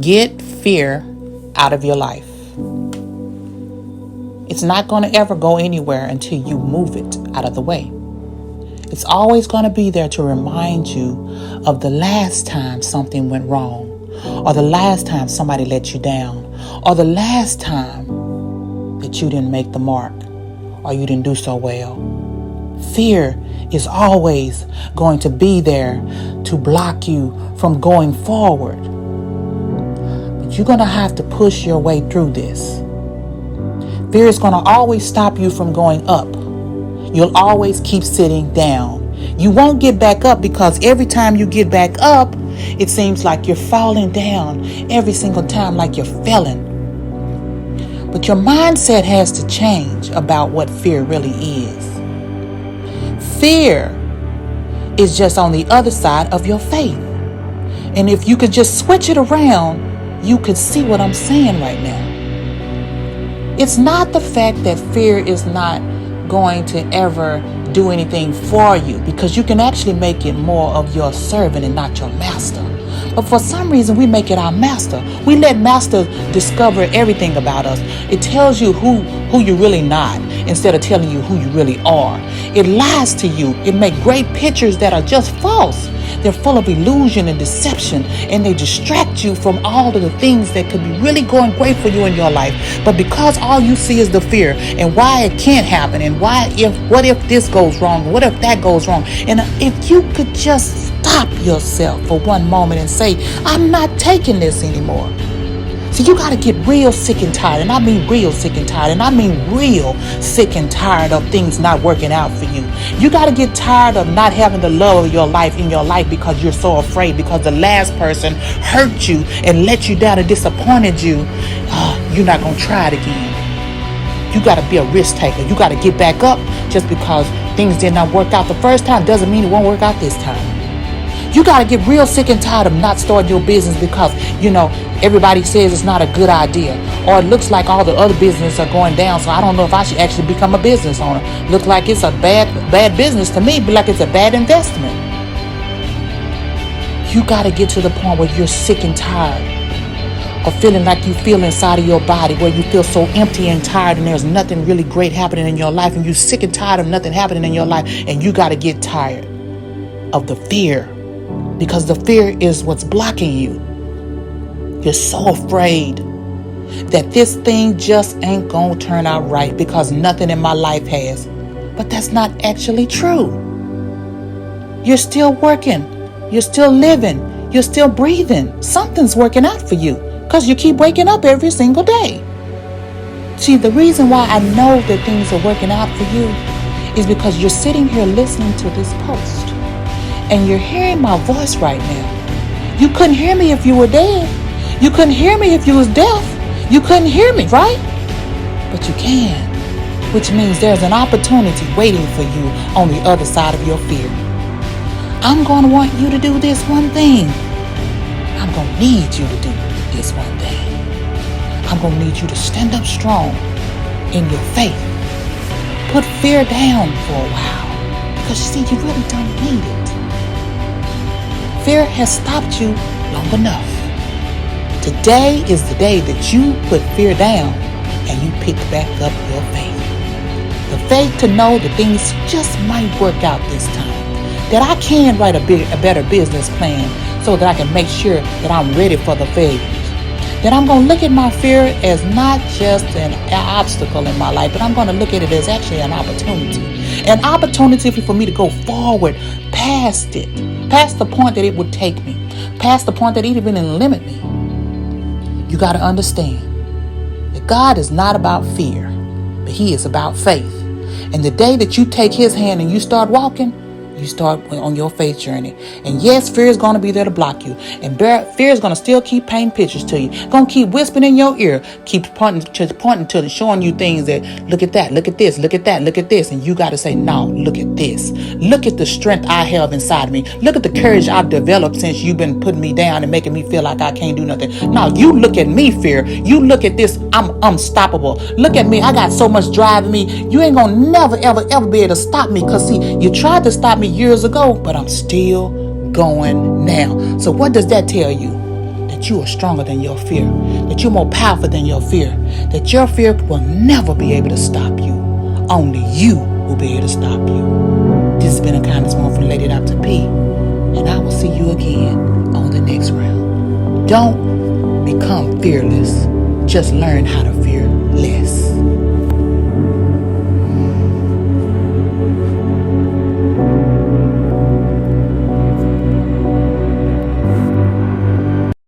Get fear out of your life. It's not going to ever go anywhere until you move it out of the way. It's always going to be there to remind you of the last time something went wrong, or the last time somebody let you down, or the last time that you didn't make the mark, or you didn't do so well. Fear is always going to be there to block you from going forward. But you're going to have to push your way through this. Fear is going to always stop you from going up. You'll always keep sitting down. You won't get back up because every time you get back up, it seems like you're falling down every single time, like you're failing. But your mindset has to change about what fear really is. Fear is just on the other side of your faith. And if you could just switch it around, you could see what I'm saying right now. It's not the fact that fear is not going to ever do anything for you, because you can actually make it more of your servant and not your master. But for some reason, we make it our master. We let master discover everything about us. It tells you who you're really not instead of telling you who you really are. It lies to you. It makes great pictures that are just false. They're full of illusion and deception, and they distract you from all of the things that could be really going great for you in your life. But because all you see is the fear and why it can't happen, and what if this goes wrong, what if that goes wrong, and if you could just stop yourself for one moment and say, I'm not taking this anymore. So you got to get real sick and tired, and I mean real sick and tired, and I mean real sick and tired of things not working out for you. You got to get tired of not having the love of your life in your life because you're so afraid, because the last person hurt you and let you down and disappointed you. You're not going to try it again. You got to be a risk taker. You got to get back up. Just because things did not work out the first time doesn't mean it won't work out this time. You got to get real sick and tired of not starting your business because, everybody says it's not a good idea. Or it looks like all the other businesses are going down, so I don't know if I should actually become a business owner. Look like it's a bad business to me, but like it's a bad investment. You got to get to the point where you're sick and tired of feeling like you feel inside of your body, where you feel so empty and tired and there's nothing really great happening in your life, and you're sick and tired of nothing happening in your life, and you got to get tired of the fear. Because the fear is what's blocking you. You're so afraid that this thing just ain't gonna turn out right because nothing in my life has. But that's not actually true. You're still working. You're still living. You're still breathing. Something's working out for you because you keep waking up every single day. See, the reason why I know that things are working out for you is because you're sitting here listening to this post. And you're hearing my voice right now. You couldn't hear me if you were dead. You couldn't hear me if you was deaf. You couldn't hear me, right? But you can, which means there's an opportunity waiting for you on the other side of your fear. I'm going to want you to do this one thing. I'm going to need you to do this one thing. I'm going to need you to stand up strong in your faith. Put fear down for a while because, you see, you really don't need it. Fear has stopped you long enough. Today is the day that you put fear down and you pick back up your faith. The faith to know that things just might work out this time. That I can write a better business plan so that I can make sure that I'm ready for the failures. That I'm going to look at my fear as not just an obstacle in my life, but I'm going to look at it as actually an opportunity. An opportunity for me to go forward past it. Past the point that it would take me. Past the point that it even didn't limit me. You got to understand that God is not about fear, but He is about faith. And the day that you take His hand and you start walking, you start on your faith journey. And yes, fear is going to be there to block you. And fear is going to still keep painting pictures to you. Going to keep whispering in your ear. Keep pointing to and showing you things that, look at that, look at this, look at that, look at this. And you got to say, no, look at this. Look at the strength I have inside of me. Look at the courage I've developed since you've been putting me down and making me feel like I can't do nothing. No, you look at me, fear. You look at this, I'm unstoppable. Look at me, I got so much drive in me. You ain't going to never, ever, ever be able to stop me. Because see, you tried to stop me years ago, but I'm still going now. So what does that tell you? that you are stronger than your fear, that you're more powerful than your fear, that your fear will never be able to stop you. Only you will be able to stop you. This has been a kindness moment from Lady Dr. P, and I will see you again on the next round. Don't become fearless. Just learn how to fear less.